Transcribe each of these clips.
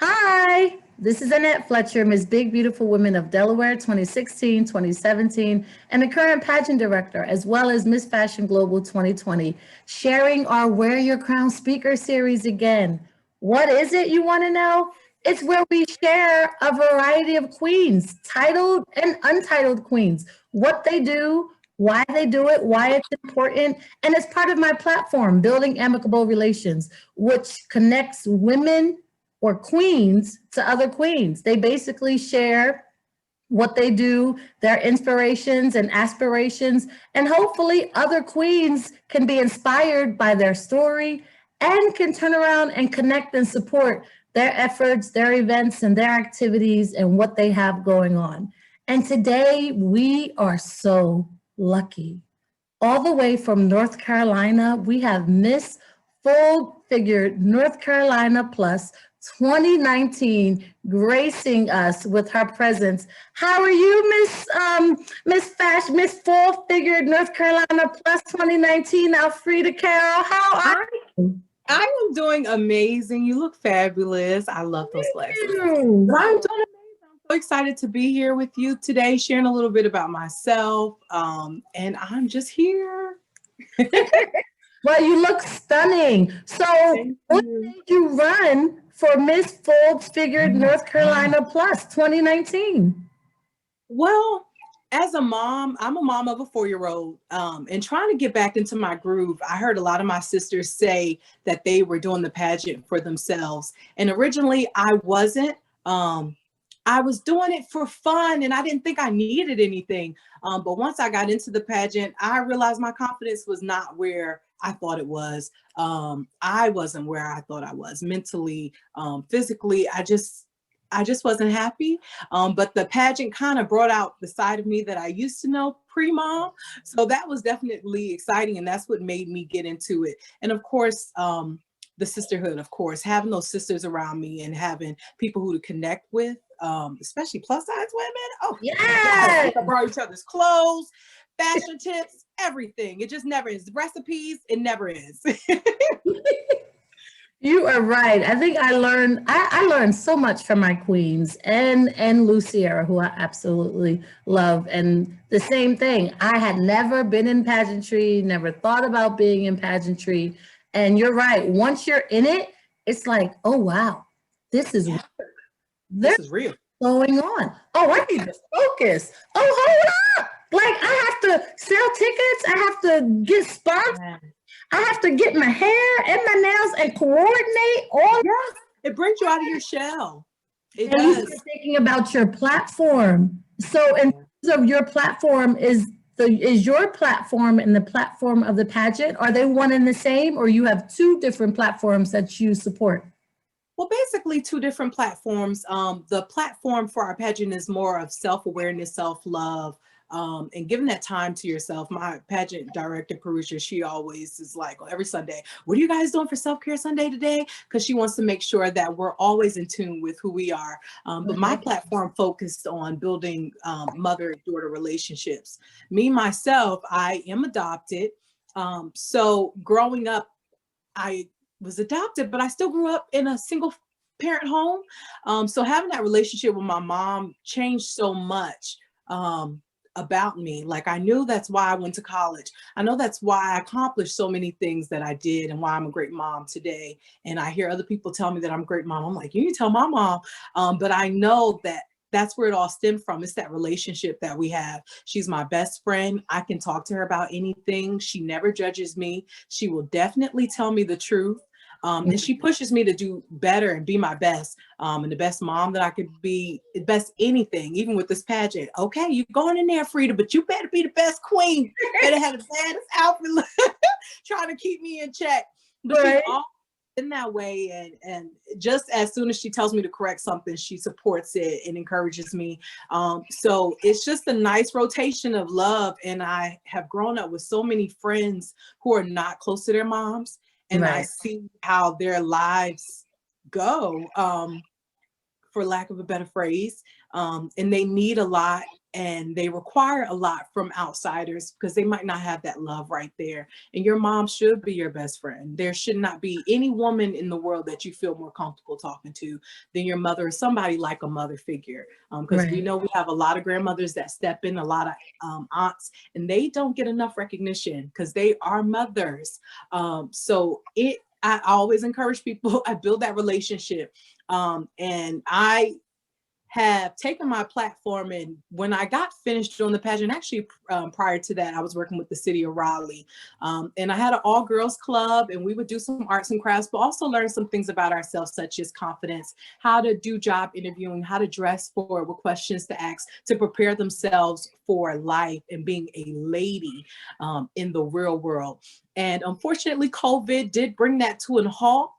Hi, this is Annette Fletcher, Miss Big Beautiful Women of Delaware 2016, 2017, and the current pageant director, as well as Miss Fashion Global 2020, sharing our Wear Your Crown speaker series again. What is it you want to know? It's where we share a variety of queens, titled and untitled queens, what they do, why they do it, why it's important. And it's part of my platform, Building Amicable Relations, which connects women or queens to other queens. They basically share what they do, their inspirations and aspirations, and hopefully other queens can be inspired by their story and can turn around and connect and support their efforts, their events, and their activities and what they have going on. And today we are so lucky. All the way from North Carolina, we have Miss Full Figured North Carolina Plus 2019 gracing us with her presence. How are you, Miss Full Figured North Carolina Plus 2019 Alfreda Carroll? How are you? I am doing amazing. You look fabulous. I love those glasses. You. But I'm doing amazing. I'm so excited to be here with you today, sharing a little bit about myself. And I'm just here. Well, you look stunning. So, what made you run for Miss Full Figured North Carolina Plus 2019? Well, as a mom, I'm a mom of a 4-year-old, and trying to get back into my groove. I heard a lot of my sisters say that they were doing the pageant for themselves. And originally I wasn't. I was doing it for fun and I didn't think I needed anything. But once I got into the pageant, I realized my confidence was not where I thought it was. I wasn't where I thought I was mentally, physically. I just wasn't happy. But the pageant kind of brought out the side of me that I used to know pre-mom. So that was definitely exciting. And that's what made me get into it. And of course, the sisterhood, of course, having those sisters around me and having people who to connect with, especially plus size women. Oh, yes. We borrow each other's clothes, fashion tips, everything. It just never is. Recipes, it never is. You are right. I think I learned so much from my queens and Luciera, who I absolutely love. And the same thing, I had never been in pageantry, never thought about being in pageantry. And you're right. Once you're in it, it's like, oh wow, this is work. This is real. Going on. Oh, I need to focus. Oh, hold up. Like I have to sell tickets. I have to get sponsors. I have to get my hair and my nails and coordinate all. Yes, it brings you out of your shell. It and does. You start thinking about your platform. So in terms of your platform, is your platform and the platform of the pageant, are they one and the same, or you have two different platforms that you support? Well, basically two different platforms. The platform for our pageant is more of self-awareness, self-love, and giving that time to yourself. My pageant director, Purusha, she always is like, every Sunday, what are you guys doing for self-care Sunday today? Because she wants to make sure that we're always in tune with who we are. But my platform focused on building mother-daughter relationships. Me, myself, I am adopted. So growing up, I was adopted, but I still grew up in a single parent home. So having that relationship with my mom changed so much about me. Like I knew that's why I went to college. I know that's why I accomplished so many things that I did and why I'm a great mom today. And I hear other people tell me that I'm a great mom. I'm like, you need to tell my mom. But I know that that's where it all stemmed from. It's that relationship that we have. She's my best friend. I can talk to her about anything. She never judges me. She will definitely tell me the truth. And she pushes me to do better and be my best, and the best mom that I could be, the best anything, even with this pageant. Okay, you're going in there, Frida, but you better be the best queen. Better have the baddest outfit, trying to keep me in check. But she's all in that way, and just as soon as she tells me to correct something, she supports it and encourages me. So it's just a nice rotation of love. And I have grown up with so many friends who are not close to their moms. And I see how their lives go for lack of a better phrase, and they need a lot and they require a lot from outsiders because they might not have that love right there. And your mom should be your best friend. There should not be any woman in the world that you feel more comfortable talking to than your mother or somebody like a mother figure. Because we Right. know we have a lot of grandmothers that step in, a lot of aunts, and they don't get enough recognition because they are mothers. I always encourage people, I build that relationship. And I have taken my platform, and when I got finished on the pageant, actually prior to that, I was working with the city of Raleigh, and I had an all-girls club, and we would do some arts and crafts, but also learn some things about ourselves, such as confidence, how to do job interviewing, how to dress for, what questions to ask, to prepare themselves for life and being a lady in the real world. And unfortunately, COVID did bring that to a halt.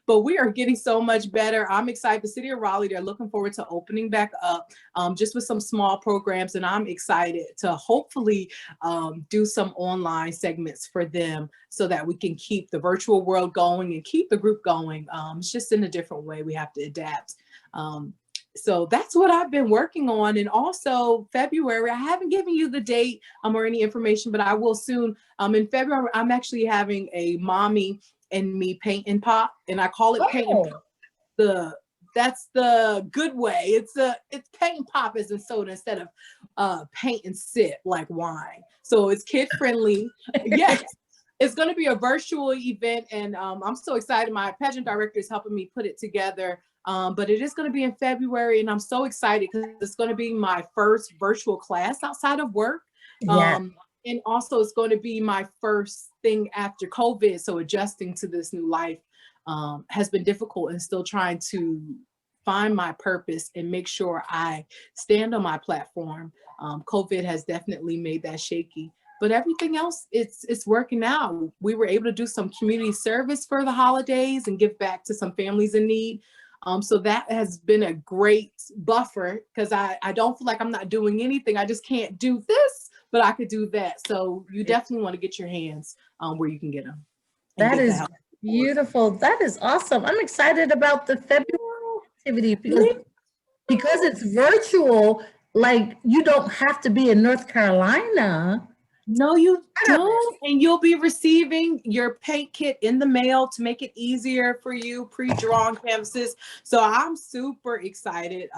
But we are getting so much better. I'm excited. The city of Raleigh, they're looking forward to opening back up just with some small programs. And I'm excited to hopefully do some online segments for them so that we can keep the virtual world going and keep the group going. It's just in a different way. We have to adapt. So that's what I've been working on. And also February, I haven't given you the date or any information, but I will soon. In February, I'm actually having a mommy and me paint and pop, and I call it paint and pop. That's the good way. It's paint and pop as in soda instead of paint and sip like wine. So it's kid friendly. Yes. It's going to be a virtual event, and I'm so excited. My pageant director is helping me put it together. But it is going to be in February, and I'm so excited because it's going to be my first virtual class outside of work. Yeah. And also it's going to be my first thing after COVID. So adjusting to this new life has been difficult, and still trying to find my purpose and make sure I stand on my platform. COVID has definitely made that shaky. But everything else, it's working out. We were able to do some community service for the holidays and give back to some families in need. So that has been a great buffer because I don't feel like I'm not doing anything. I just can't do this, but I could do that. So you definitely want to get your hands where you can get them. That is beautiful. That is awesome. I'm excited about the February activity because it's virtual. Like, you don't have to be in North Carolina. No, you don't. And you'll be receiving your paint kit in the mail to make it easier for you, pre-drawn canvases. So I'm super excited.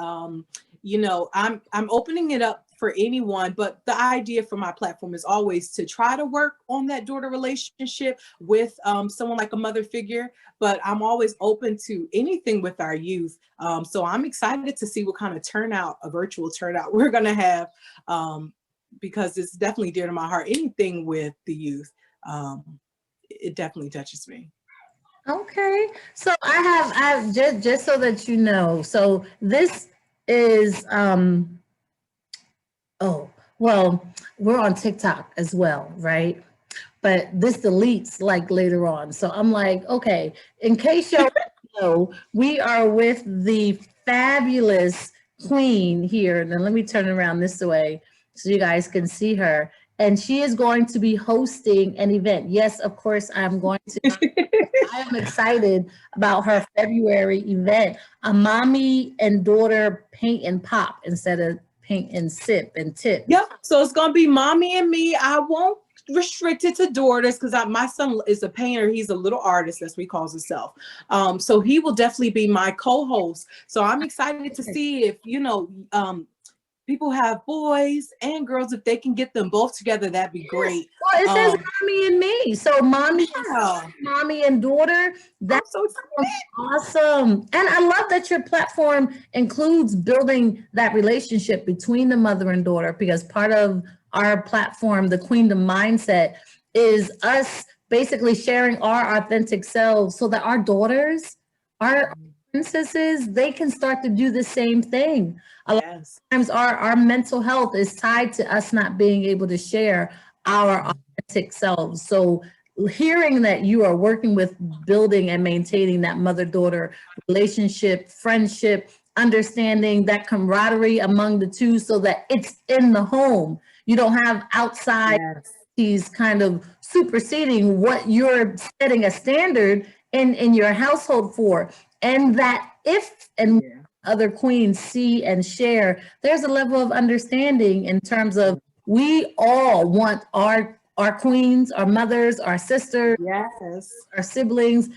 You know, I'm opening it up for anyone, but the idea for my platform is always to try to work on that daughter relationship with someone like a mother figure, but I'm always open to anything with our youth. So I'm excited to see what kind of turnout, a virtual turnout we're gonna have. Because it's definitely dear to my heart. Anything with the youth, it definitely touches me. Okay. So I have just so that you know. So this is oh, well, we're on TikTok as well, right? But this deletes like later on. So I'm like, okay, in case y'all know, we are with the fabulous queen here. Now let me turn around this way so you guys can see her. And she is going to be hosting an event. Yes, of course, I'm going to. I am excited about her February event, a mommy and daughter paint and pop instead of paint and sip and tip. Yep. So it's going to be mommy and me. I won't restrict it to daughters because my son is a painter. He's a little artist, that's what he calls himself. So he will definitely be my co-host. So I'm excited to see if, you know, people have boys and girls, if they can get them both together, that'd be great. Well, it says mommy and me. So mommy, yeah. mommy and daughter. That's so awesome. And I love that your platform includes building that relationship between the mother and daughter, because part of our platform, the Queendom mindset, is us basically sharing our authentic selves so that our daughters, our princesses, they can start to do the same thing. A lot of times our mental health is tied to us not being able to share our authentic selves. So hearing that you are working with building and maintaining that mother-daughter relationship, friendship, understanding that camaraderie among the two so that it's in the home. You don't have outside these kind of superseding what you're setting a standard in your household for. And that if and other queens see and share, there's a level of understanding in terms of we all want our queens, our mothers, our sisters, Yes. our siblings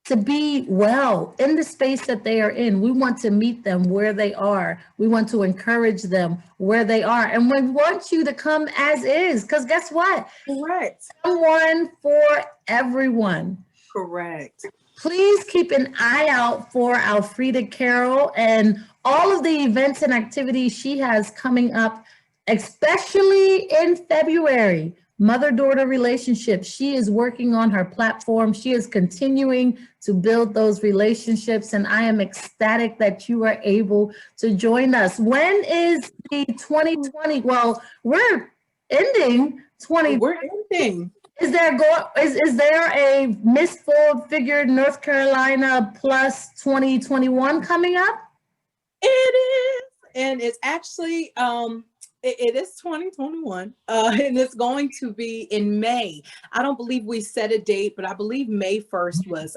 to be well in the space that they are in. We want to meet them where they are. We want to encourage them where they are. And we want you to come as is, because guess what? Correct. Someone for everyone. Correct. Please keep an eye out for Alfreda Carroll and all of the events and activities she has coming up, especially in February. Mother-daughter relationships. She is working on her platform. She is continuing to build those relationships, and I am ecstatic that you are able to join us. When is the 2020? Well, we're ending 20. We're ending. Is there a Miss Full Figure North Carolina Plus 2021 coming up? It is, and it's actually it is 2021, and it's going to be in May. I don't believe we set a date, but I believe May 1st was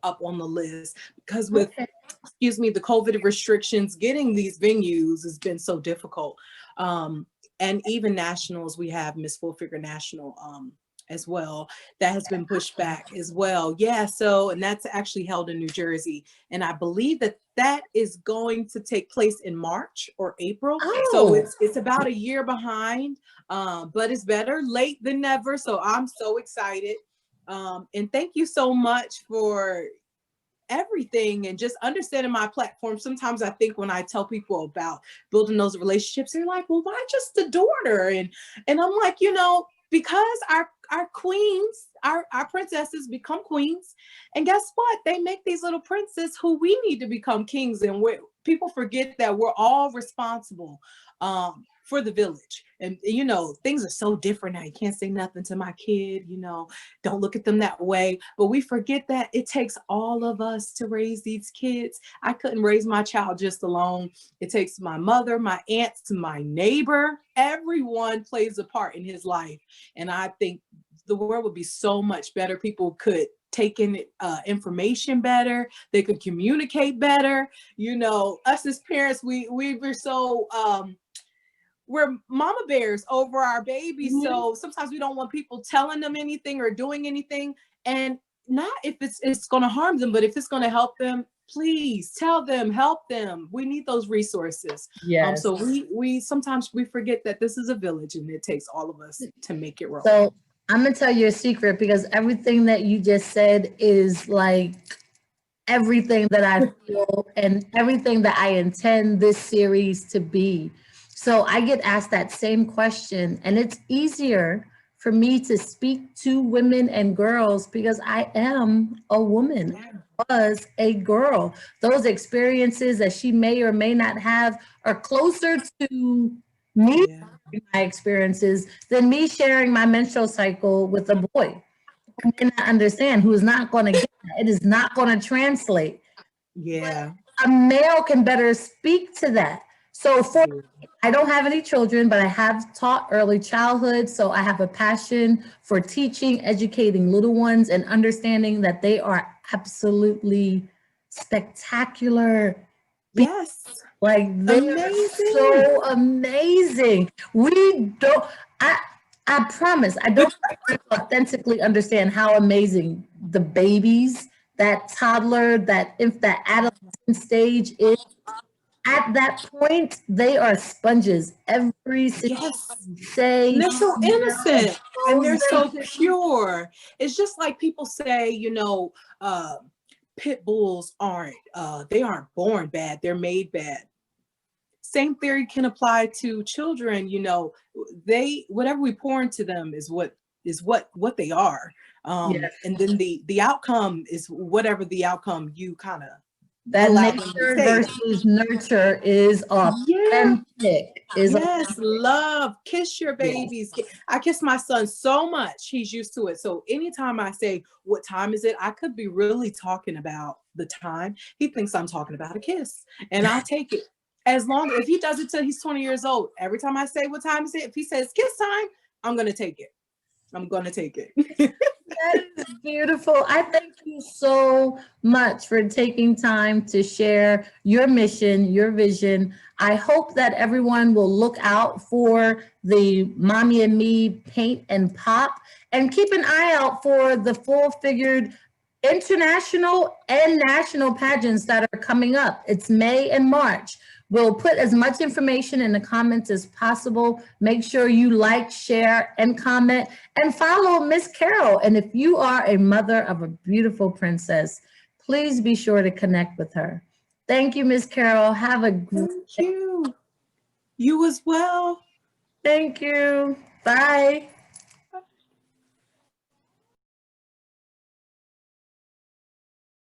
up on the list, because with excuse me, the COVID restrictions, getting these venues has been so difficult. And even nationals, we have Miss Full Figure National as well, that has been pushed back as well. Yeah, so, and that's actually held in New Jersey. And I believe that that is going to take place in March or April. So it's about a year behind, but it's better late than never. So I'm so excited. And thank you so much for everything and just understanding my platform. Sometimes I think when I tell people about building those relationships, they're like, well, why just the daughter? And I'm like, you know, because our queens, our princesses become queens. And guess what? They make these little princes who we need to become kings. And people forget that we're all responsible for the village. And, you know, things are so different now. You can't say nothing to my kid, you know, don't look at them that way. But we forget that it takes all of us to raise these kids. I couldn't raise my child just alone. It takes my mother, my aunts, my neighbor. Everyone plays a part in his life. And I think the world would be so much better. People could take in information better. They could communicate better. You know, us as parents, we're so we're mama bears over our babies. Mm-hmm. So sometimes we don't want people telling them anything or doing anything. And not if it's going to harm them, but if it's going to help them, please tell them, help them. We need those resources. Yes. So we sometimes we forget that this is a village and it takes all of us to make it roll. So I'm going to tell you a secret, because everything that you just said is like everything that I feel and everything that I intend this series to be. So I get asked that same question, and it's easier for me to speak to women and girls because I am a woman, was a girl. Those experiences that she may or may not have are closer to me, my experiences, than me sharing my menstrual cycle with a boy who may not understand, who is not going to get that. It is not going to translate. Yeah. But a male can better speak to that. So I don't have any children, but I have taught early childhood. So I have a passion for teaching, educating little ones, and understanding that they are absolutely spectacular. Yes. Like, they're so amazing. I promise, I don't authentically understand how amazing the babies, that toddler, that adolescent stage is. At that point, they are sponges. Every single say. And they're so innocent and they're so pure. It's just like people say, you know, pit bulls they aren't born bad, they're made bad. Same theory can apply to children. You know, whatever we pour into them is what they are. And then the outcome is whatever the outcome you kind of that nature versus nurture is authentic. Yes, love. Kiss your babies. Yes. I kiss my son so much. He's used to it. So anytime I say, what time is it? I could be really talking about the time. He thinks I'm talking about a kiss, and I'll take it. As long as if he does it till he's 20 years old, every time I say what time is it, if he says kiss time, I'm going to take it. I'm going to take it. That is Beautiful. I thank you so much for taking time to share your mission, your vision. I hope that everyone will look out for the Mommy and Me Paint and Pop and keep an eye out for the full figured international and national pageants that are coming up. It's May and March. We'll put as much information in the comments as possible. Make sure you like, share, and comment, and follow Miss Carroll. And if you are a mother of a beautiful princess, please be sure to connect with her. Thank you, Miss Carroll. Have a great Thank you. You as well. Thank you. Bye.